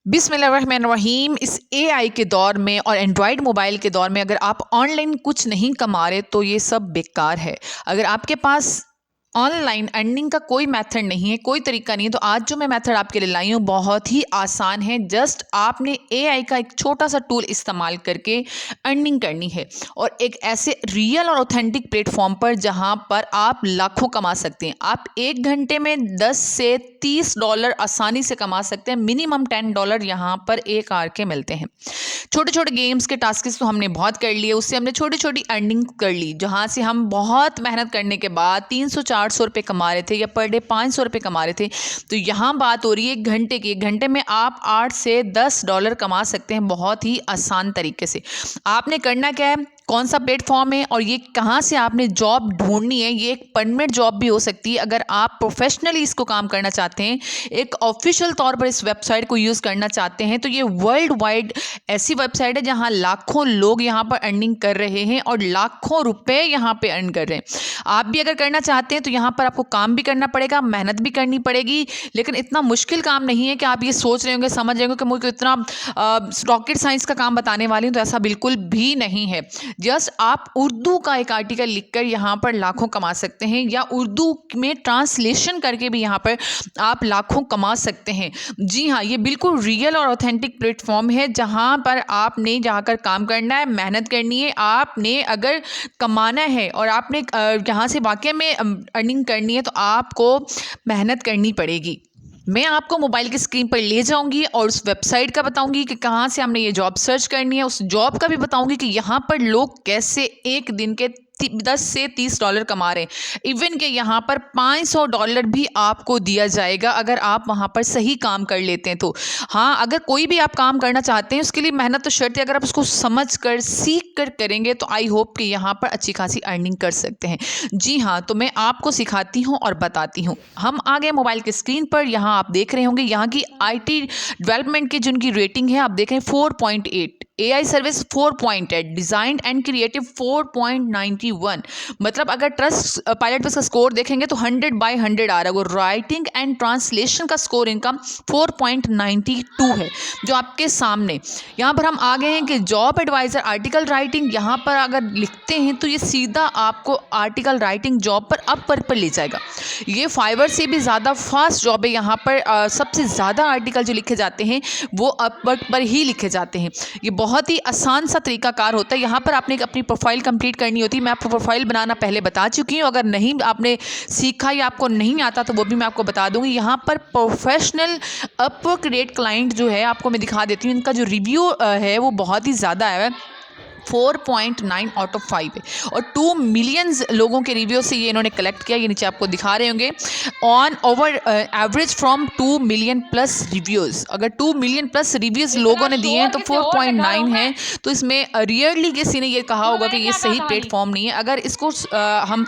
बिस्मिल्लाहिर्रहमानिर्रहीम। इस एआई के दौर में और एंड्रॉयड मोबाइल के दौर में अगर आप ऑनलाइन कुछ नहीं कमा रहे तो ये सब बेकार है। अगर आपके पास ऑनलाइन अर्निंग का कोई मेथड नहीं है, कोई तरीका नहीं है, तो आज जो मैं मेथड आपके लिए लाई हूँ बहुत ही आसान है। जस्ट आपने एआई का एक छोटा सा टूल इस्तेमाल करके अर्निंग करनी है और एक ऐसे रियल और ऑथेंटिक प्लेटफॉर्म पर जहाँ पर आप लाखों कमा सकते हैं। आप एक घंटे में 10 से 30 डॉलर आसानी से कमा सकते हैं। मिनिमम 10 डॉलर यहाँ पर एक आवर के मिलते हैं। छोटे छोटे गेम्स के टास्क तो हमने बहुत कर लिए, उससे हमने छोटी छोटी अर्निंग कर ली, जहाँ से हम बहुत मेहनत करने के बाद 300-400 रुपये कमा रहे थे या पर डे 500 रुपये कमा रहे थे। तो यहाँ बात हो रही है एक घंटे की। एक घंटे में आप 8 से 10 डॉलर कमा सकते हैं बहुत ही आसान तरीके से। आपने करना क्या है, कौन सा प्लेटफॉर्म है और ये कहाँ से आपने जॉब ढूंढनी है। ये एक परमानेंट जॉब भी हो सकती है अगर आप प्रोफेशनली इसको काम करना चाहते हैं, एक ऑफिशियल तौर पर इस वेबसाइट को यूज़ करना चाहते हैं। तो ये वर्ल्ड वाइड ऐसी वेबसाइट है जहाँ लाखों लोग यहाँ पर अर्निंग कर रहे हैं और लाखों रुपए यहाँ पे अर्न कर रहे हैं। आप भी अगर करना चाहते हैं तो यहाँ पर आपको काम भी करना पड़ेगा, मेहनत भी करनी पड़ेगी, लेकिन इतना मुश्किल काम नहीं है कि आप ये सोच रहे होंगे, समझ रहे होंगे कि मुझे इतना रॉकेट साइंस का काम बताने वाली हूँ। तो ऐसा बिल्कुल भी नहीं है। जस्ट आप उर्दू का एक आर्टिकल लिखकर यहाँ पर लाखों कमा सकते हैं, या उर्दू में ट्रांसलेशन करके भी यहाँ पर आप लाखों कमा सकते हैं। जी हाँ, ये बिल्कुल रियल और ऑथेंटिक प्लेटफॉर्म है जहाँ पर आपने जाकर काम करना है, मेहनत करनी है। आपने अगर कमाना है और आपने यहाँ से वाकई में अर्निंग करनी है तो आपको मेहनत करनी पड़ेगी। मैं आपको मोबाइल की स्क्रीन पर ले जाऊंगी और उस वेबसाइट का बताऊंगी कि कहाँ से हमने ये जॉब सर्च करनी है। उस जॉब का भी बताऊंगी कि यहाँ पर लोग कैसे एक दिन के 10 से 30 डॉलर कमा रहे हैं। इवन के यहाँ पर 500 डॉलर भी आपको दिया जाएगा अगर आप वहाँ पर सही काम कर लेते हैं तो। हाँ, अगर कोई भी आप काम करना चाहते हैं उसके लिए मेहनत तो शर्त है। अगर आप उसको समझ कर सीख कर करेंगे तो आई होप कि यहाँ पर अच्छी खासी अर्निंग कर सकते हैं। जी हाँ, तो मैं आपको सिखाती हूँ और बताती हूँ। हम आ गए मोबाइल के स्क्रीन पर। यहाँ आप देख रहे होंगे यहाँ की IT डेवलपमेंट की जिनकी रेटिंग है, आप देख रहे हैं 4.8, AI service 4.8, design and creative 4.91। मतलब अगर ट्रस्ट पायलट पर इसका स्कोर देखेंगे तो 100/100 आ रहा है। वो राइटिंग एंड ट्रांसलेशन का स्कोर इनका 4.92 है जो आपके सामने। यहाँ पर हम आ गए हैं कि जॉब एडवाइज़र आर्टिकल राइटिंग। यहाँ पर अगर लिखते हैं तो ये सीधा आपको आर्टिकल राइटिंग जॉब पर अपवर्क पर ले जाएगा। ये फाइवर से भी ज़्यादा फास्ट जॉब है। यहाँ पर सबसे ज़्यादा आर्टिकल जो लिखे जाते हैं वो अपवर्क पर ही लिखे जाते हैं। ये बहुत ही आसान सा तरीकाकार होता है। यहाँ पर आपने अपनी प्रोफाइल कंप्लीट करनी होती है। मैं आपको प्रोफाइल बनाना पहले बता चुकी हूँ। अगर नहीं आपने सीखा या आपको नहीं आता तो वो भी मैं आपको बता दूँगी। यहाँ पर प्रोफेशनल अपवर्क रेट क्लाइंट जो है आपको मैं दिखा देती हूँ। इनका जो रिव्यू है वो बहुत ही ज़्यादा है, 4.9 आउट ऑफ 5 है और 2 मिलियंस लोगों के रिव्यू से ये इन्होंने कलेक्ट किया। ये नीचे आपको दिखा रहे होंगे on over average from 2 million plus reviews. अगर 2 मिलियन प्लस रिव्यूज़ लोगों ने दिए हैं तो 4.9 है। तो इसमें रियरली किसी ने ये कहा होगा कि ये सही प्लेटफॉर्म नहीं है। अगर इसको हम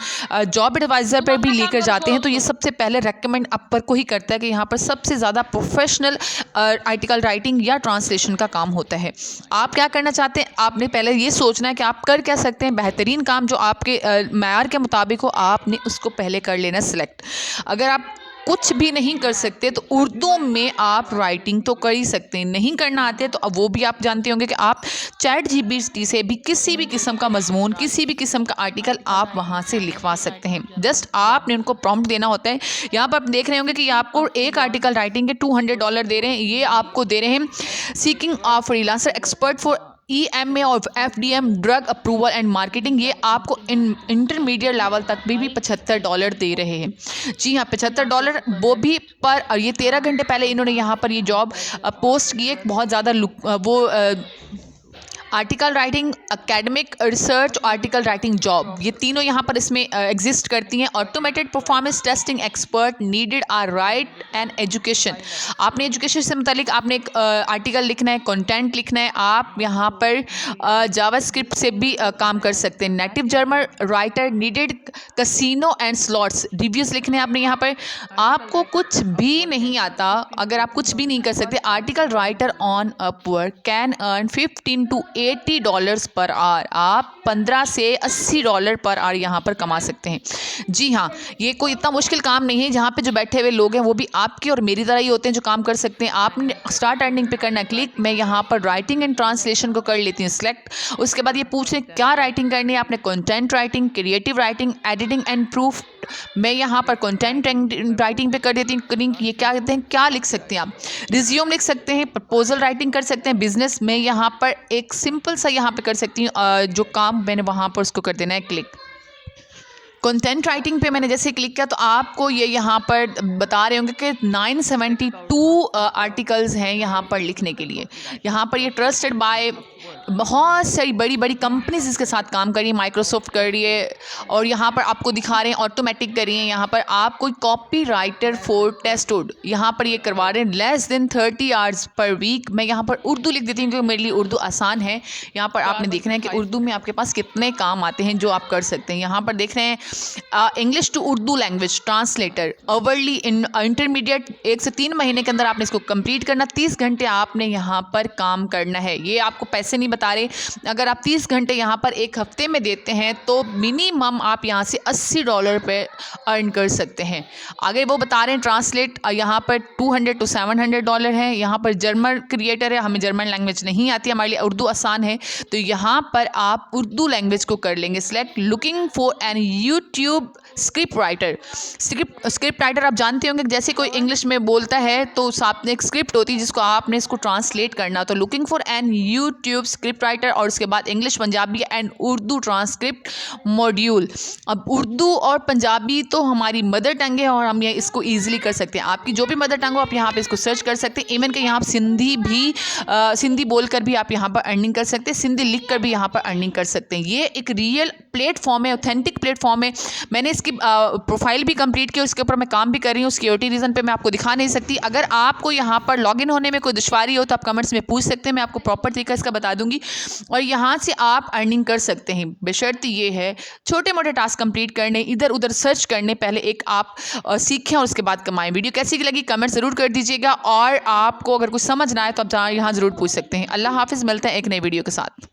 जॉब एडवाइज़र पर भी लेकर जाते हैं तो ये सबसे पहले रेकमेंड अपर को ही करता है कि यहाँ पर सबसे ज़्यादा प्रोफेशनल आर्टिकल राइटिंग या ट्रांसलेशन का काम होता है। आप क्या करना चाहते हैं, आपने पहले ये सोचना है कि आप कर क्या सकते हैं। बेहतरीन काम जो आपके मैयार के मुताबिक हो आपने उसको पहले कर लेना सिलेक्ट। अगर आप कुछ भी नहीं कर सकते तो उर्दू में आप राइटिंग तो कर ही सकते हैं। नहीं करना आते तो अब वो भी आप जानते होंगे कि आप ChatGPT से भी किसी भी किस्म का मजमून, किसी भी किस्म का आर्टिकल आप वहाँ से लिखवा सकते हैं। जस्ट आपने उनको प्रॉम्प्ट देना होता है। यहाँ पर आप देख रहे होंगे कि आपको एक आर्टिकल राइटिंग के $200 दे रहे हैं। ये आपको दे रहे हैं seeking of freelancer expert for EMA और FDM drug approval and marketing. ये आपको इंटरमीडिएट लेवल तक भी $75 दे रहे हैं। जी हाँ, $75 वो भी पर। और ये 13 घंटे पहले इन्होंने यहाँ पर ये जॉब पोस्ट की है। बहुत ज़्यादा वो article writing, academic research, article writing job, ये तीनों यहाँ पर इसमें एग्जिस्ट करती हैं। Automated performance testing expert needed are right and education. आपने एजुकेशन से मुतालिक आपने एक आर्टिकल लिखना है, कंटेंट लिखना है। आप यहाँ पर जावास्क्रिप्ट से भी काम कर सकते हैं। Native German writer needed casino and slots reviews लिखने हैं आपने। यहाँ पर आपको कुछ भी नहीं आता, अगर आप कुछ भी नहीं कर सकते, article writer on Upwork can earn 15 to $80 per hour. आप 15 से $80 पर आवर यहाँ पर कमा सकते हैं। जी हाँ, ये कोई इतना मुश्किल काम नहीं है। जहाँ पे जो बैठे हुए लोग हैं वो भी आपकी और मेरी तरह ही होते हैं जो काम कर सकते हैं। आपने स्टार्ट अर्निंग पे करना क्लिक। मैं यहाँ पर राइटिंग एंड ट्रांसलेशन को कर लेती हूँ सिलेक्ट। उसके बाद ये पूछ रहे क्या राइटिंग करनी है। आपने content writing, creative writing, editing and proof. मैं यहाँ पर कंटेंट राइटिंग पे कर देती हूँ। ये क्या कहते हैं, क्या लिख सकते हैं आप, रिज्यूम लिख सकते हैं, प्रपोजल राइटिंग कर सकते हैं, बिजनेस में यहाँ पर एक सिंपल सा यहाँ पे कर सकती हूँ जो काम मैंने वहाँ पर उसको कर देना है क्लिक। कंटेंट राइटिंग पे मैंने जैसे क्लिक किया तो आपको ये यहाँ पर बता रहे होंगे कि 972 आर्टिकल्स हैं यहाँ पर लिखने के लिए। यहाँ पर ये ट्रस्टेड बाय बहुत सारी बड़ी बड़ी कंपनीज इसके साथ काम करिए, माइक्रोसॉफ्ट करिए, और यहाँ पर आपको दिखा रहे हैं ऑटोमेटिक करिए। यहाँ पर आप कोई कॉपी राइटर फॉर टेस्टुड यहाँ पर ये करवा रहे हैं less than 30 hours per week. मैं यहाँ पर उर्दू लिख देती हूँ क्योंकि मेरे लिए उर्दू आसान है। यहाँ पर आपने देखना है कि उर्दू में आपके पास कितने काम आते हैं जो आप कर सकते हैं। यहाँ पर देख रहे हैं English to Urdu language translator hourly intermediate 1 से 3 महीने के अंदर आपने इसको कंप्लीट करना। 30 घंटे आपने यहाँ पर काम करना है। ये आपको पैसे नहीं बता रहे। अगर आप 30 घंटे यहाँ पर एक हफ्ते में देते हैं तो मिनिमम आप यहाँ से $80 पे अर्न कर सकते हैं। आगे वो बता रहे हैं ट्रांसलेट यहाँ पर $200 to $700 है। यहाँ पर जर्मन क्रिएटर है, हमें जर्मन लैंग्वेज नहीं आती, हमारे लिए उर्दू आसान है तो यहाँ पर आप उर्दू लैंग्वेज को कर लेंगे select. Looking for an YouTube script writer. Script writer आप जानते होंगे जैसे कोई इंग्लिश में बोलता है तो साथ में एक स्क्रिप्ट होती है जिसको आपने इसको ट्रांसलेट करना। तो looking for an YouTube script writer और उसके बाद English, Punjabi and Urdu transcript module. अब उर्दू और पंजाबी तो हमारी मदर टंग है और हम ये इसको ईजिली कर सकते हैं। आपकी जो भी मदर टंग हो आप यहाँ पे इसको सर्च कर सकते हैं। इवन कि यहाँ सिंधी भी सिंधी बोलकर भी आप यहाँ पर अर्निंग कर सकते हैं, सिंधी लिख कर भी यहाँ पर अर्निंग कर सकते हैं। ये एक रियल प्लेटफॉर्म है, ऑथेंटिक प्लेटफॉर्म है। मैंने इसकी प्रोफाइल भी कंप्लीट की, उसके ऊपर मैं काम भी कर रही हूँ। सिक्योरिटी रीज़न पे मैं आपको दिखा नहीं सकती। अगर आपको यहाँ पर लॉगिन होने में कोई दुश्वारी हो तो आप कमेंट्स में पूछ सकते हैं, मैं आपको प्रॉपर तरीका इसका बता दूंगी और यहाँ से आप अर्निंग कर सकते हैं। बशर्त ये है छोटे मोटे टास्क कंप्लीट करने, इधर उधर सर्च करने, पहले एक आप सीखें और उसके बाद कमाएं। वीडियो कैसी लगी कमेंट ज़रूर कर दीजिएगा और आपको अगर कुछ समझ ना आए तो आप यहाँ ज़रूर पूछ सकते हैं। अल्लाह हाफिज़, मिलते हैं एक नई वीडियो के साथ।